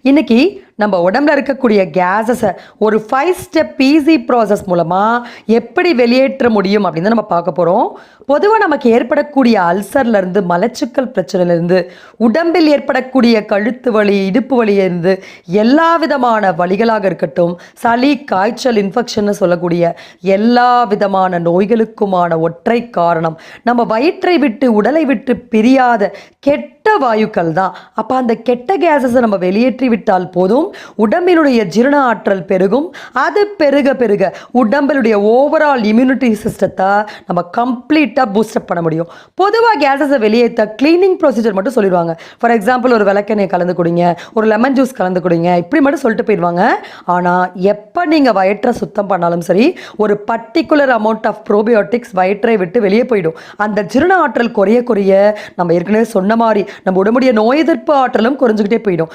இன்னைக்கு நம்ம உடம்புல இருக்கக்கூடிய கேஸஸை ஒரு 5 ஸ்டெப் ஈஸி ப்ராசஸ் மூலமாக எப்படி வெளியேற்ற முடியும் அப்படின்னு நம்ம பார்க்க போகிறோம். பொதுவாக நமக்கு ஏற்படக்கூடிய அல்சர்லேருந்து, மலச்சிக்கல் பிரச்சனையிலேருந்து, உடம்பில் ஏற்படக்கூடிய கழுத்து வலி, இடுப்பு வலியிலிருந்து, எல்லா விதமான வலிகளாக இருக்கட்டும், சளி, காய்ச்சல், இன்ஃபெக்ஷன் சொல்லக்கூடிய எல்லா விதமான நோய்களுக்குமான ஒற்றை காரணம் நம்ம வயிற்றை விட்டு உடலை விட்டு பிரியாத கெட்ட வாயுக்கள் தான். அப்போ அந்த கெட்ட கேஸஸை நம்ம வெளியேற்றி விட்டால் போதும், உடம்பினுடைய ஜீரண ஆற்றல் பெருகும். அது பெருக பெருக உடம்பினுடைய ஓவரால் இம்யூனிட்டி சிஸ்டத்தை நம்ம கம்ப்ளீட்டாக பூஸ்டப் பண்ண முடியும். பொதுவாக கேஸஸை வெளியேற்ற க்ளீனிங் ப்ரொசீஜர் மட்டும் சொல்லிடுவாங்க. ஃபார் எக்ஸாம்பிள், ஒரு விளக்கெண்ணெய் கலந்து குடிங்க, ஒரு லெமன் ஜூஸ் கலந்து குடிங்க, இப்படி மட்டும் சொல்லிட்டு போயிடுவாங்க. ஆனால் எப்போ நீங்கள் வயிற்றை சுத்தம் பண்ணாலும் சரி, ஒரு பர்டிகுலர் அமௌண்ட் ஆஃப் ப்ரோபயோட்டிக்ஸ் வயிற்றை விட்டு வெளியே போயிடும். அந்த ஜீரண ஆற்றல் குறைய குறைய நம்ம ஏற்கனவே சொன்ன மாதிரி நம்ம உடம்புடைய நோய் எதிர்ப்பு ஆற்றலும் குறைஞ்சிக்கிட்டே போயிடும்.